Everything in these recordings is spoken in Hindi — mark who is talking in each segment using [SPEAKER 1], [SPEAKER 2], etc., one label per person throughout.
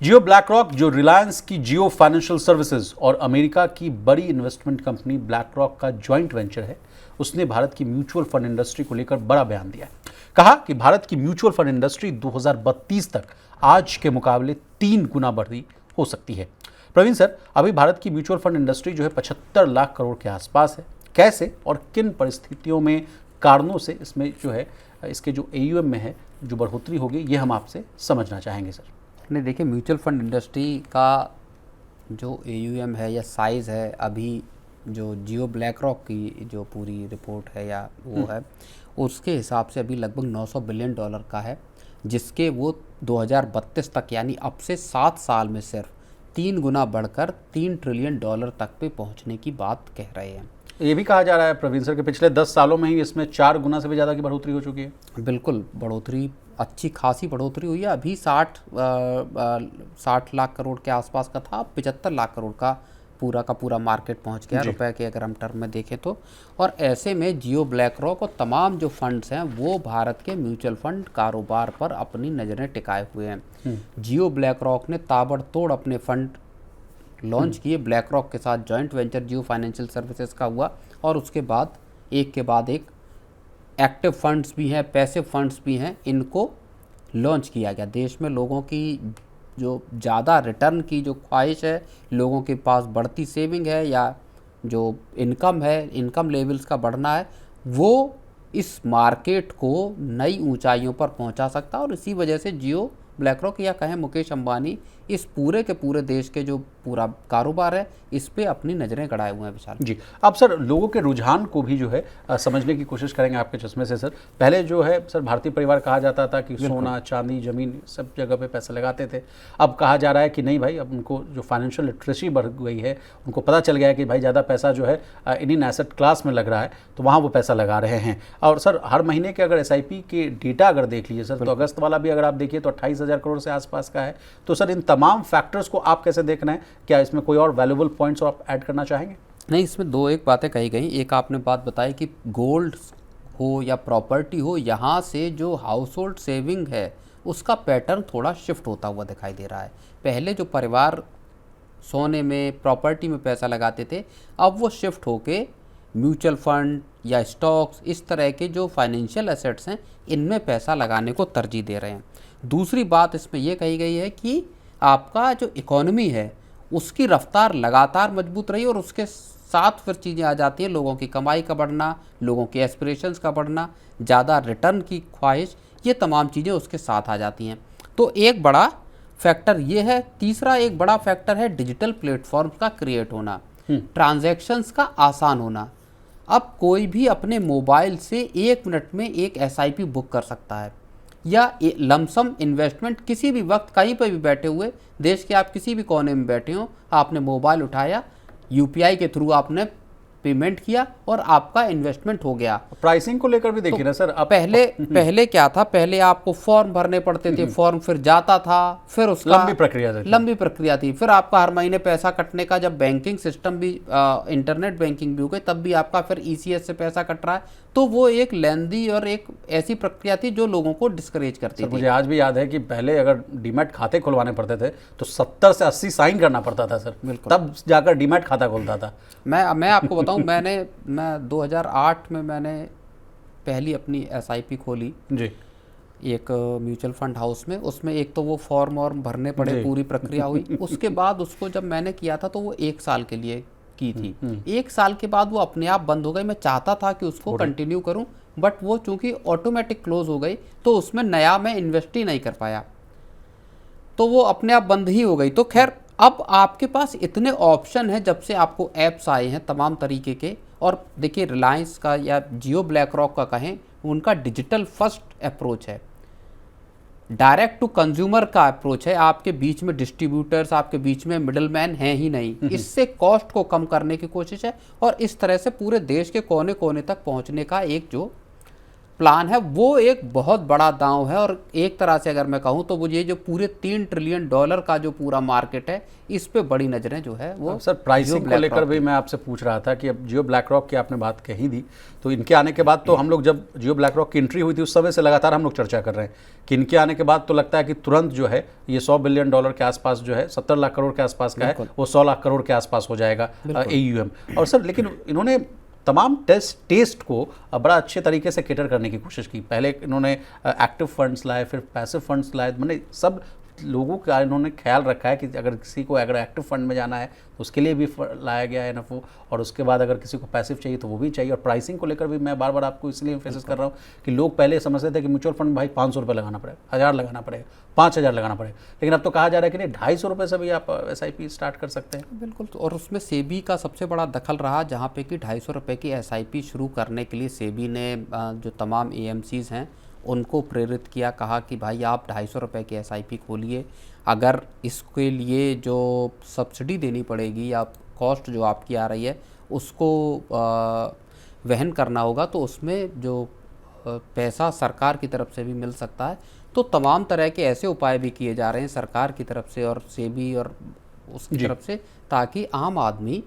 [SPEAKER 1] जियो ब्लैकरॉक, जो रिलायंस की जियो फाइनेंशियल सर्विसेज और अमेरिका की बड़ी इन्वेस्टमेंट कंपनी ब्लैकरॉक का जॉइंट वेंचर है, उसने भारत की म्यूचुअल फंड इंडस्ट्री को लेकर बड़ा बयान दिया है। कहा कि भारत की म्यूचुअल फंड इंडस्ट्री 2032 तक आज के मुकाबले 3 गुना बढ़ी हो सकती है। प्रवीण सर, अभी भारत की म्यूचुअल फंड इंडस्ट्री जो है 75 लाख करोड़ के आसपास है। कैसे और किन परिस्थितियों में, कारणों से इसमें जो है, इसके जो AUM में है जो बढ़ोतरी होगी, ये हम आपसे समझना चाहेंगे सर।
[SPEAKER 2] नहीं, देखिए, म्यूचुअल फंड इंडस्ट्री का जो AUM है या साइज़ है, अभी जो जियो ब्लैक रॉक की जो पूरी रिपोर्ट है या वो है, उसके हिसाब से अभी लगभग 900 बिलियन डॉलर का है, जिसके वो 2032 तक यानी अब से 7 साल में सिर्फ 3 गुना बढ़कर 3 ट्रिलियन डॉलर तक पे पहुंचने की बात कह रहे हैं।
[SPEAKER 1] ये भी कहा जा रहा है प्रवीण सर कि पिछले 10 सालों में ही इसमें 4 गुना से भी ज़्यादा की बढ़ोतरी हो चुकी है।
[SPEAKER 2] बिल्कुल, बढ़ोतरी, अच्छी खासी बढ़ोतरी हुई है। अभी 60 लाख करोड़ के आसपास का था, 75 लाख करोड़ का पूरा मार्केट पहुंच गया रुपए के, अगर हम टर्म में देखें तो। और ऐसे में जियो ब्लैक रॉक और तमाम जो फंड्स हैं वो भारत के म्यूचुअल फंड कारोबार पर अपनी नज़रें टिकाए हुए हैं। जियो ब्लैक रॉक ने ताबड़तोड़ अपने फंड लॉन्च किए, ब्लैक रॉक के साथ जॉइंट वेंचर जियो फाइनेंशियल सर्विसेज का हुआ, और उसके बाद एक के बाद एक एक्टिव फंड्स भी हैं, पैसिव फंड्स भी हैं, इनको लॉन्च किया गया। देश में लोगों की जो ज़्यादा रिटर्न की जो ख्वाहिश है, लोगों के पास बढ़ती सेविंग है या जो इनकम है, इनकम लेवल्स का बढ़ना है, वो इस मार्केट को नई ऊंचाइयों पर पहुंचा सकता है। और इसी वजह से जियो ब्लैक रॉक या कहें मुकेश अंबानी इस पूरे के पूरे देश के जो पूरा कारोबार है इस पे अपनी नज़रें गड़ाए हुए हैं विशाल
[SPEAKER 1] जी। अब सर, लोगों के रुझान को भी जो है समझने की कोशिश करेंगे आपके चश्मे से सर। पहले जो है सर, भारतीय परिवार कहा जाता था कि सोना चांदी जमीन सब जगह पे पैसे लगाते थे। अब कहा जा रहा है कि नहीं भाई, अब उनको जो फाइनेंशियल लिटरेसी बढ़ गई है, उनको पता चल गया है कि भाई ज़्यादा पैसा जो है इन एसेट क्लास में लग रहा है, तो वहाँ वो पैसा लगा रहे हैं। और सर, हर महीने के अगर SIP के डेटा अगर देख लीजिए सर, तो अगस्त वाला भी अगर आप देखिए तो 28,000 करोड़ से आसपास का है। तो सर, इन तमाम फैक्टर्स को आप कैसे देख रहे हैं? क्या इसमें कोई और वैल्यूएबल पॉइंट्स आप ऐड करना चाहेंगे?
[SPEAKER 2] नहीं, इसमें दो एक बातें कही गई। एक आपने बात बताई कि गोल्ड हो या प्रॉपर्टी हो, यहाँ से जो हाउस होल्ड सेविंग है उसका पैटर्न थोड़ा शिफ्ट होता हुआ दिखाई दे रहा है। पहले जो परिवार सोने में, प्रॉपर्टी में पैसा लगाते थे, अब वो शिफ्ट होके म्यूचुअल फंड या स्टॉक्स, इस तरह के जो फाइनेंशियल एसेट्स हैं, इनमें पैसा लगाने को तरजीह दे रहे हैं। दूसरी बात इसमें यह कही गई है कि आपका जो इकोनॉमी है उसकी रफ्तार लगातार मजबूत रही, और उसके साथ फिर चीज़ें आ जाती हैं, लोगों की कमाई का बढ़ना, लोगों के एस्पिरेशंस का बढ़ना, ज़्यादा रिटर्न की ख्वाहिश, ये तमाम चीज़ें उसके साथ आ जाती हैं। तो एक बड़ा फैक्टर ये है। तीसरा एक बड़ा फैक्टर है डिजिटल प्लेटफॉर्म का क्रिएट होना, ट्रांजैक्शंस का आसान होना। अब कोई भी अपने मोबाइल से 1 मिनट में एक SIP बुक कर सकता है, या लमसम इन्वेस्टमेंट किसी भी वक्त कहीं पर भी बैठे हुए, देश के आप किसी भी कोने में बैठे हो, आपने मोबाइल उठाया, UPI के थ्रू आपने पेमेंट किया और आपका इन्वेस्टमेंट हो गया।
[SPEAKER 1] प्राइसिंग को लेकर भी देखिए ना सर, अब
[SPEAKER 2] पहले क्या था, पहले आपको फॉर्म भरने पड़ते थे, फॉर्म फिर जाता था, फिर उसका लंबी प्रक्रिया थी, फिर आपका हर महीने पैसा कटने का, जब बैंकिंग सिस्टम भी इंटरनेट बैंकिंग भी हो गई, तब भी आपका फिर ECS से पैसा कट रहा है। तो वो एक लेंदी और एक ऐसी प्रक्रिया थी जो लोगों को डिस्करेज करती थी।
[SPEAKER 1] मुझे आज भी याद है कि पहले अगर डीमैट खाते खुलवाने पड़ते थे तो 70 से 80 साइन करना पड़ता था सर, तब जाकर डीमैट खाता खुलता था।
[SPEAKER 2] मैं आपको बताऊं, मैं 2008 में मैंने पहली अपनी SIP खोली
[SPEAKER 1] जी,
[SPEAKER 2] एक म्यूचुअल फंड हाउस में। उसमें एक तो वो फॉर्म और भरने पड़े, पूरी प्रक्रिया हुई। उसके बाद उसको जब मैंने किया था तो वो 1 साल के लिए की थी। 1 साल के बाद वो अपने आप बंद हो गई। मैं चाहता था कि उसको कंटिन्यू करूं, बट वो चूंकि ऑटोमेटिक क्लोज हो गई तो उसमें नया मैं इन्वेस्ट ही नहीं कर पाया, तो वो अपने आप बंद ही हो गई। तो खैर, अब आपके पास इतने ऑप्शन हैं जब से आपको ऐप्स आए हैं तमाम तरीके के। और देखिए, रिलायंस का या जियो ब्लैक रॉक का कहें, उनका डिजिटल फर्स्ट अप्रोच है, डायरेक्ट टू कंज्यूमर का अप्रोच है। आपके बीच में डिस्ट्रीब्यूटर्स, आपके बीच में मिडल मैन हैं ही नहीं। इससे कॉस्ट को कम करने की कोशिश है, और इस तरह से पूरे देश के कोने कोने तक पहुंचने का एक जो प्लान है वो एक बहुत बड़ा दांव है। और एक तरह से अगर मैं कहूँ तो वो ये जो पूरे $3 ट्रिलियन का जो पूरा मार्केट है, इस पे बड़ी नजरें जो है वो
[SPEAKER 1] सर प्राइसिंग को लेकर भी मैं आपसे पूछ रहा था कि अब जियो ब्लैक रॉक की आपने बात कही थी, तो इनके आने के बाद तो हम लोग जब जियो ब्लैक रॉक की एंट्री हुई थी उस समय से लगातार हम लोग चर्चा कर रहे हैं कि इनके आने के बाद तो लगता है कि तुरंत जो है ये $100 बिलियन के आसपास जो है 70 लाख करोड़ के आसपास का है, वो 100 लाख करोड़ के आसपास हो जाएगा AUM। और सर लेकिन इन्होंने तमाम टेस्ट को बड़ा अच्छे तरीके से कैटर करने की कोशिश की। पहले इन्होंने एक्टिव फंड्स लाए, फिर पैसिव फंड्स लाए, मैंने सब लोगों का इन्होंने ख्याल रखा है कि अगर किसी को अगर एक्टिव फंड में जाना है तो उसके लिए भी लाया गया है NFO, और उसके बाद अगर किसी को पैसिव चाहिए तो वो भी चाहिए। और प्राइसिंग को लेकर भी मैं बार बार आपको इसलिए एम्फेसिस कर रहा हूँ कि लोग पहले समझते थे कि म्यूचुअल फंड भाई 500 रुपये लगाना पड़ेगा, 1000 लगाना पड़ेगा, 5000 लगाना पड़ेगा, लेकिन अब तो कहा जा रहा है कि नहीं 250 रुपये से भी आप SIP स्टार्ट कर सकते हैं।
[SPEAKER 2] बिल्कुल। तो और उसमें सेबी का सबसे बड़ा दखल रहा, जहाँ पे कि 250 रुपये की SIP शुरू करने के लिए सेबी ने जो तमाम AMCs हैं उनको प्रेरित किया, कहा कि भाई आप 250 रुपये की SIP खोलिए, अगर इसके लिए जो सब्सिडी देनी पड़ेगी या कॉस्ट जो आपकी आ रही है उसको वहन करना होगा तो उसमें जो पैसा सरकार की तरफ से भी मिल सकता है। तो तमाम तरह के ऐसे उपाय भी किए जा रहे हैं सरकार की तरफ से और सेबी और उसकी तरफ से, ताकि आम आदमी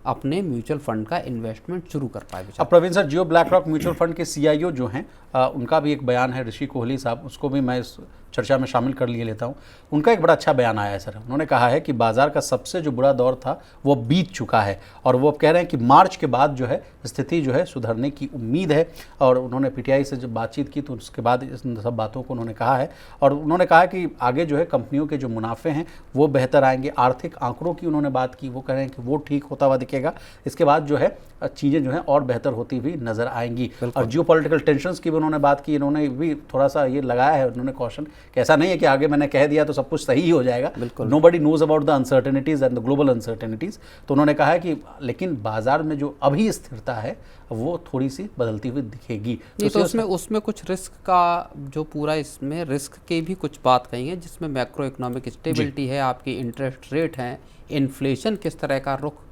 [SPEAKER 2] अपने म्यूचुअल फंड का इन्वेस्टमेंट शुरू कर पाए।
[SPEAKER 1] अब प्रवीण सर, जियो ब्लैक रॉक म्यूचुअल फंड के CIO जो हैं उनका भी एक बयान है, ऋषि कोहली साहब, उसको भी मैं इस चर्चा में शामिल कर लिए लेता हूं। उनका एक बड़ा अच्छा बयान आया है सर। उन्होंने कहा है कि बाजार का सबसे जो बुरा दौर था वो बीत चुका है, और वो अब कह रहे हैं कि मार्च के बाद जो है स्थिति जो है सुधरने की उम्मीद है। और उन्होंने PTI से जब बातचीत की तो उसके बाद इन सब बातों को उन्होंने कहा है, और उन्होंने कहा कि आगे जो है कंपनियों के जो मुनाफे हैं वो बेहतर आएंगे। आर्थिक आंकड़ों की उन्होंने बात की, वो कह रहे हैं कि वो ठीक होता हुआ दिखेगा। इसके बाद जो है चीज़ें जो हैं और बेहतर होती हुई नजर आएंगी। और जियोपॉलिटिकल टेंशंस की भी उन्होंने बात की, इन्होंने भी थोड़ा सा ये लगाया है, उन्होंने कॉशन कि ऐसा नहीं है कि आगे मैंने कह दिया तो सब कुछ सही ही हो जाएगा। Nobody knows about the uncertainties and the global uncertainties. तो उन्होंने कहा है कि लेकिन बाजार में जो अभी स्थिरता है वो थोड़ी सी बदलती हुई दिखेगी।
[SPEAKER 2] तो उसमें कुछ रिस्क का जो पूरा इसमें रिस्क की भी कुछ बात कही है, जिसमें मैक्रो इकोनॉमिक स्टेबिलिटी है, आपकी इंटरेस्ट रेट है, इन्फ्लेशन किस तरह का रुख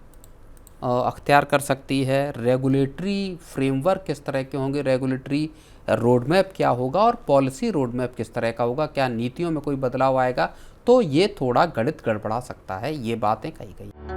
[SPEAKER 2] अख्तियार कर सकती है, रेगुलेटरी फ्रेमवर्क किस तरह के होंगे, रेगुलेटरी रोडमैप क्या होगा और पॉलिसी रोडमैप किस तरह का होगा, क्या नीतियों में कोई बदलाव आएगा। तो ये थोड़ा गणित गड़बड़ा सकता है, ये बातें कही गई।